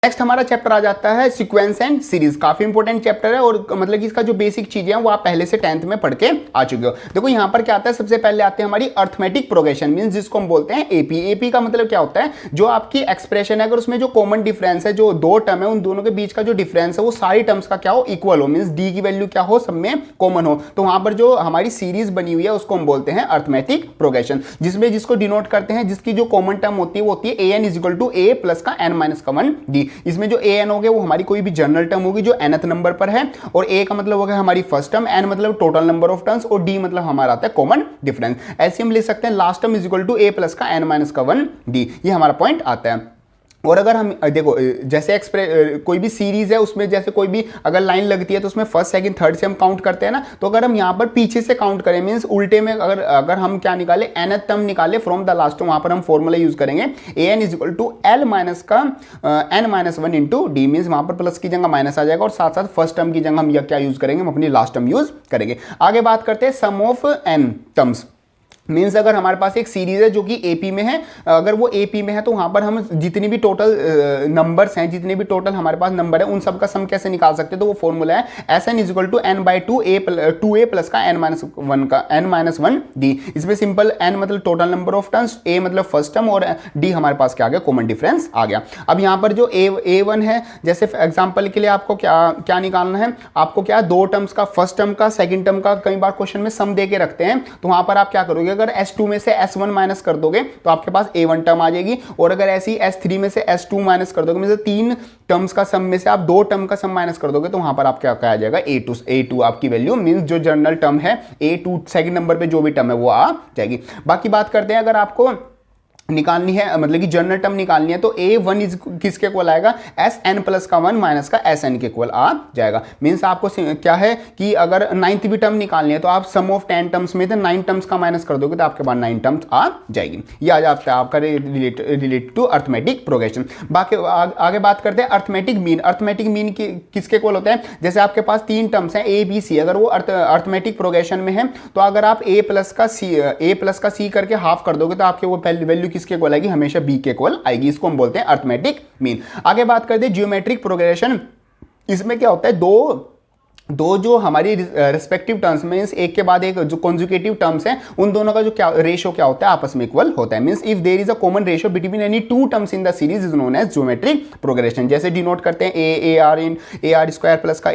Next हमारा chapter आ जाता है सीक्वेंस एंड सीरीज। काफी इंपॉर्टेंट चैप्टर है और मतलब कि इसका जो बेसिक चीजें हैं वो आप पहले से 10th में पढ़ के आ चुके हो। देखो यहाँ पर क्या आता है, सबसे पहले आते हैं हमारी अर्थमेटिक प्रोग्रेशन, मींस जिसको हम बोलते हैं एपी। एपी का मतलब क्या होता है, जो आपकी एक्सप्रेशन है अगर उसमें जो कॉमन डिफरेंस है, जो दो टर्म है उन दोनों के बीच का जो डिफरेंस है वो सारी टर्म्स का क्या हो, इक्वल हो, मींस डी की वैल्यू क्या हो, सब में कॉमन हो, तो वहां पर जो हमारी सीरीज बनी हुई है उसको हम बोलते हैं अर्थमेटिक प्रोग्रेशन, जिसमें जिसको डिनोट करते हैं, जिसकी जो कॉमन टर्म होती है वो होती है A N is equal to A plus का एन माइनस का 1 डी। इसमें जो ए एन हो गया वो हमारी कोई भी जनरल टर्म होगी जो nth नंबर पर है, और ए का मतलब हो गया हमारी फर्स्ट टर्म, एन मतलब टोटल नंबर ऑफ टर्म्स, और डी मतलब हमारा आता है कॉमन डिफरेंस। ऐसे हम लिख सकते हैं last term is equal to A plus का एन माइनस का 1 डी, ये हमारा पॉइंट आता है। और अगर हम देखो जैसे कोई भी सीरीज है उसमें जैसे कोई भी अगर लाइन लगती है तो उसमें फर्स्ट सेकंड थर्ड से हम काउंट करते हैं ना, तो अगर हम यहाँ पर पीछे से काउंट करें, मींस उल्टे में अगर हम क्या निकाले, nth टर्म निकाले फ्रॉम द लास्ट, वहां पर हम फॉर्मूला यूज करेंगे A N is equal to L minus का N minus 1 into D, means वहां पर प्लस की जगह माइनस आ जाएगा, और साथ साथ फर्स्ट टर्म की जगह हम यह क्या यूज करेंगे, हम अपनी लास्ट टर्म यूज करेंगे। आगे बात करते हैं sum of N terms, means अगर हमारे पास एक सीरीज है जो कि एपी में है, अगर वो एपी में है तो वहां पर हम जितनी भी टोटल नंबर्स हैं, जितने भी टोटल हमारे पास नंबर है उन सब का सम कैसे निकाल सकते हैं, तो वो फॉर्मूला है s n is equal to n by two A plus का एन माइनस वन डी। इसमें सिंपल एन मतलब total number of terms, a मतलब फर्स्ट टर्म, और डी हमारे पास क्या आ गया, कॉमन डिफरेंस आ गया। अब यहाँ पर जो ए वन है, जैसे एग्जाम्पल के लिए आपको क्या निकालना है, आपको क्या दो टर्म्स का, फर्स्ट टर्म का सेकेंड टर्म का कई बार क्वेश्चन में सम दे के रखते हैं, तो वहां पर आप क्या करोगे, अगर S2 में से S1 माइनस कर दोगे तो आपके पास A1 टर्म आ जाएगी, और अगर ऐसी S3 में से S2 माइनस कर दोगे, मतलब तीन टर्म्स का सम में से आप दो टर्म का सम माइनस कर दोगे, तो वहां पर आप क्या आ जाएगा, A2 आपकी वैल्यू, मींस जो जनरल टर्म है A2 सेकंड नंबर पे जो भी टर्म है वो आ जाएगी। बाकी बात करते हैं, अगर आपको निकालनी है मतलब कि जनरल टर्म निकालनी है, तो A1 इज किसके इक्वल आएगा, Sn प्लस का 1 माइनस का Sn के इक्वल आ जाएगा। मींस आपको क्या है कि अगर 9th भी टर्म निकालनी है तो आप सम ऑफ 10 टर्म्स में थे 9 टर्म्स का माइनस कर दोगे तो आपके पास 9 टर्म्स आ जाएगी। ये आ जाता है आपका रिलेटेड टू अर्थमेटिक प्रोग्रेशन। बाकी आगे बात करते हैं अर्थमेटिक मीन। अर्थमेटिक मीन किसके इक्वल होता है, जैसे आपके पास तीन टर्म्स हैं A B C, अगर वो अर्थमेटिक प्रोग्रेशन में है तो अगर आप A प्लस का C करके हाफ कर दोगे तो आपके वो वैल्यू किसके इक्वल आएगी, हमेशा बी के इक्वल आएगी। इसको हम बोलते हैं अर्थमेटिक मीन। आगे बात करते हैं ज्योमेट्रिक प्रोग्रेशन। इसमें क्या होता है, दो जो हमारी रिस्पेक्टिव टर्म्स में एक के बाद एक जो कॉन्जुगेटिव टर्म्स हैं उन दोनों का जो क्या रेशियो क्या होता है, आपस में इक्वल होता है। Means if there is a common ratio between any two terms in the series is known as geometric progression. जैसे डिनोट करते हैं a r in a are square plus का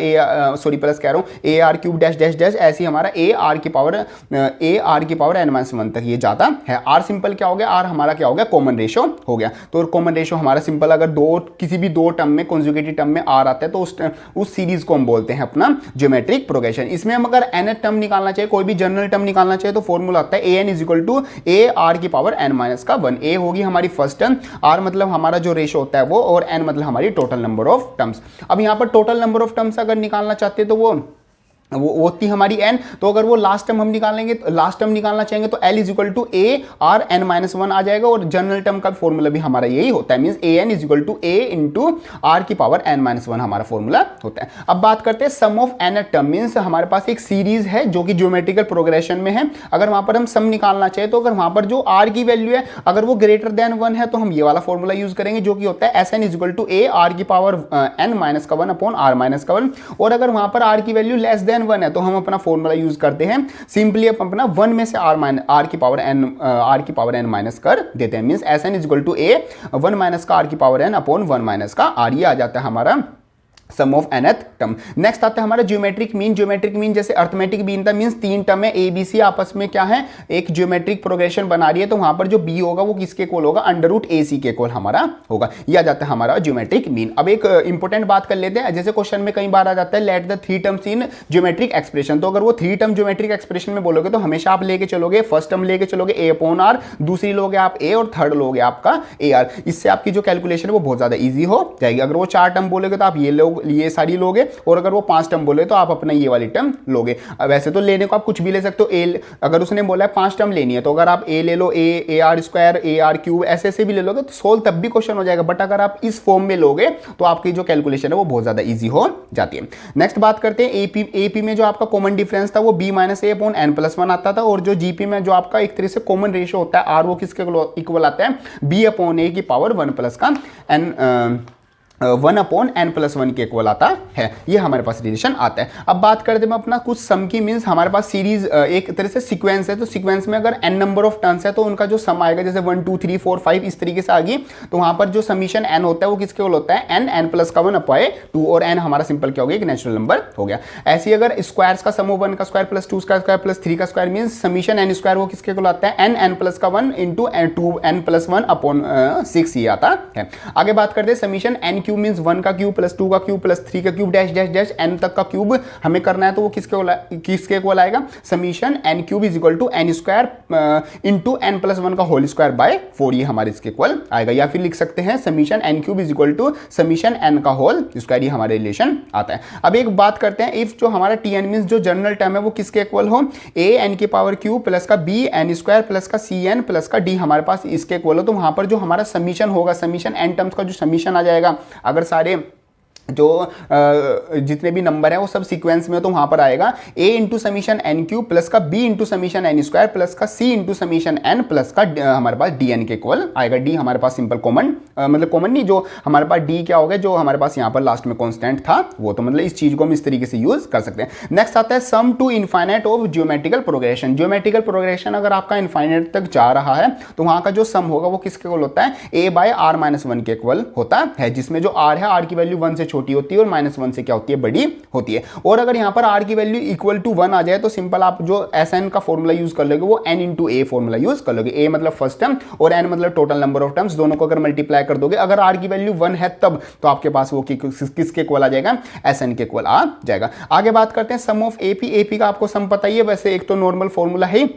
प्लस कह रहा हूँ a are cube dash dash dash, ऐसी हमारा a r की पावर एन माइनस 1 तक ये जाता है। आर सिंपल क्या हो गया, आर हमारा क्या हो गया, कॉमन रेशियो हो गया। तो कॉमन रेशियो हमारा सिंपल, अगर किसी भी दो टर्म में कॉन्जुगेटिव टर्म में आर आता है तो उस सीरीज को हम बोलते हैं अपना ज्योमेट्रिक प्रोग्रेशन। इसमें हम अगर nth टर्म निकालना चाहिए, कोई भी जनरल टर्म निकालना चाहिए, तो फॉर्मूला आता है an is equal to a r की पावर n माइनस का 1। a होगी हमारी फर्स्ट टर्म, r मतलब हमारा जो रेशियो होता है वो, और n मतलब हमारी टोटल नंबर ऑफ टर्म्स। अब यहां पर टोटल नंबर ऑफ टर्म्स अगर निकालना चाहते हैं तो वो होती हमारी n, तो अगर वो लास्ट टर्म हम निकालेंगे, लास्ट टर्म निकालना चाहेंगे तो l is equal to a r n minus 1 आ जाएगा, और जनरल टर्म का फॉर्मूला भी हमारा यही होता है, means a N is equal to a into r की पावर एन माइनस 1 हमारा फॉर्मूला होता है। अब बात करते हैं sum of nth term. Means हमारे पास एक सीरीज है जो कि ज्योमेट्रिकल प्रोग्रेशन में है, अगर वहां पर हम सम निकालना चाहे तो अगर वहां पर जो r की वैल्यू है अगर वो ग्रेटर देन 1 है तो हम ये वाला फॉर्मूला यूज करेंगे जो कि होता है s n is equal to a r की पावर एन माइनस का 1 अपॉन आर माइनस का 1, और अगर वहां पर r की वैल्यू लेस देन 1 है तो हम अपना फॉर्मूला यूज करते हैं सिंपली अपना 1 में से आर की पावर एन माइनस कर देते हैं। Means s n is equal to a 1 minus का आर की पावर एन अपॉन 1 माइनस का आर, ये आ जाता है हमारा sum of nth term. Next आता है हमारा ज्योमेट्रिक मीन। ज्योमेट्रिक मीन जैसे अर्थमेटिक मीन था, मींस तीन टर्म है ए बी सी आपस में क्या है, एक ज्योमेट्रिक प्रोग्रेशन बना रही है, तो वहां पर जो बी होगा वो किसके इक्वल होगा, अंडर रूट ए सी के इक्वल हमारा होगा। यह आ जाता है हमारा ज्योमेट्रिक मीन। अब एक इंपॉर्टेंट बात कर लेते हैं, जैसे क्वेश्चन में कई बार आ जाता है let the three terms in geometric expression, तो अगर वो थ्री टर्म ज्योमेट्रिक एक्सप्रेशन में बोलोगे तो हमेशा आप लेके चलोगे फर्स्ट टर्म लेके चलोगे ए अपॉन आर, दूसरी लोगे आप ए, और थर्ड लोगे आपका ए आर। इससे आपकी जो कैलकुलेशन है वो बहुत ज्यादा ईजी हो जाएगी। अगर वो चार टर्म बोलोगे तो आप ये सारी लोगे, और अगर वो 5 टर्म बोले तो आप अपना ये वाली टर्म लोगे। वैसे तो लेने को आप कुछ भी ले सकते हो, ए अगर उसने बोला है 5 टर्म लेनी है तो अगर आप ए ले लो, A are square A are cube ऐसे भी ले लोगे तो सोल्व तब भी क्वेश्चन हो जाएगा। बट अगर आप इस फॉर्म में लोगे तो आपकी जो कैलकुलेशन है वो बहुत ज्यादा इजी हो जाती है। नेक्स्ट बात करते हैं एपी में जो आपका कॉमन डिफरेंस था वो बी माइनस ए अपॉन एन प्लस 1 आता था, और जो जीपी में जो आपका एक तरह से कॉमन रेशियो होता है आर, वो किसके इक्वल आता है, बी अपॉन ए की पावर 1 प्लस का एन 1/n+1 के इक्वल आता है, ये हमारे पास रिलेशन आता है। अब बात करते हैं अपना कुछ सम की, मीन्स हमारे पास सीरीज एक तरह से सीक्वेंस है, तो सीक्वेंस में अगर n नंबर ऑफ टर्न्स है तो उनका जो सम आएगा, जैसे 1 2 3 4 5 इस तरीके से आ गई, तो वहां पर जो समीशन n होता है वो किसके इक्वल होता है, n+1/2, और n हमारा सिंपल क्या हो गया, एक नेचुरल नंबर हो गया। ऐसे ही अगर स्क्वायर्स का सम हो 1 का स्क्वायर प्लस 2 का स्क्वायर प्लस 3 का square, means summation n square वो किसके इक्वल आता है, n+1 इंटू 2n+1/6 ये आता है। आगे बात करते हैं समीशन n क्यूब, मीन्स 1 का क्यूब प्लस 2 का क्यूब प्लस 3 का cube dash dash dash n तक का क्यूब हमें करना है, तो वो किसके इक्वल आएगा, summation n cube is equal to n square into n+1 का होल स्क्वायर बाय 4, ये हमारे इसके इक्वल आएगा। या फिर लिख सकते हैं summation n cube is equal to summation n का होल स्क्वायर, ये हमारे रिलेशन आता है। अब एक बात करते हैं, इफ जो हमारा tn मीन्स जो जनरल टर्म है वो किसके इक्वल हो, a n की पावर क्यूब प्लस का b n स्क्वायर प्लस का c n प्लस का d हमारे पास इसके इक्वल हो, तो वहां पर जो हमारा समीशन होगा, समीशन n टर्म्स का जो समीशन आ जाएगा, अगर सारे जो जितने भी नंबर है वो सब सीक्वेंस में हो, तो वहां पर आएगा a into summation n cube plus का b into summation n square plus का c into summation n plus का हमारे पास dn के इक्वल आएगा। d हमारे पास सिंपल कॉमन मतलब कॉमन नहीं, जो हमारे पास d क्या हो गया, जो हमारे पास यहाँ पर लास्ट में कॉन्स्टेंट था वो, तो मतलब इस चीज को हम इस तरीके से यूज कर सकते हैं। नेक्स्ट आता है sum to infinite of geometrical progression. Geometrical progression अगर आपका इनफाइनाइट तक जा रहा है तो वहां का जो सम होगा वो किसके इक्वल होता है, a/r-1 के इक्वल होता है, जिसमें जो r है r की वैल्यू 1 से छोटी होती है और -1 से क्या होती है, बड़ी होती है। और अगर यहां पर r की वैल्यू इक्वल टू 1 आ जाए तो सिंपल आप जो Sn का फॉर्मूला यूज कर लोगे वो n into a formula use कर लोगे। a मतलब फर्स्ट टर्म और n मतलब टोटल नंबर ऑफ टर्म्स, दोनों को अगर मल्टीप्लाई कर दोगे, अगर r की वैल्यू 1 है तब तो आपके पास वो किसके इक्वल आ जाएगा, Sn के इक्वल आ जाएगा। आगे बात करते हैं सम ऑफ AP का आपको सम पता ही है, वैसे एक तो नॉर्मल फॉर्मूला है,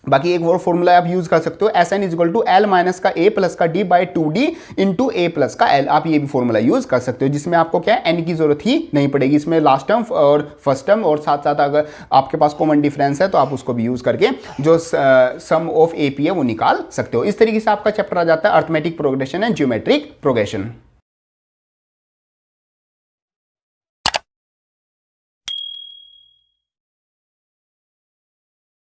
बाकी एक और फॉर्मूला आप यूज कर सकते हो, Sn is equal to L minus का a प्लस का d by 2d into a plus का L। आप ये भी फॉर्मूला यूज कर सकते हो, जिसमें आपको क्या है, n की जरूरत ही नहीं पड़ेगी। इसमें लास्ट टर्म और फर्स्ट टर्म और साथ साथ अगर आपके पास कॉमन डिफरेंस है तो आप उसको भी यूज करके जो सम ऑफ AP है वो निकाल सकते हो। इस तरीके से आपका चैप्टर आ जाता है arithmetic progression and geometric progression.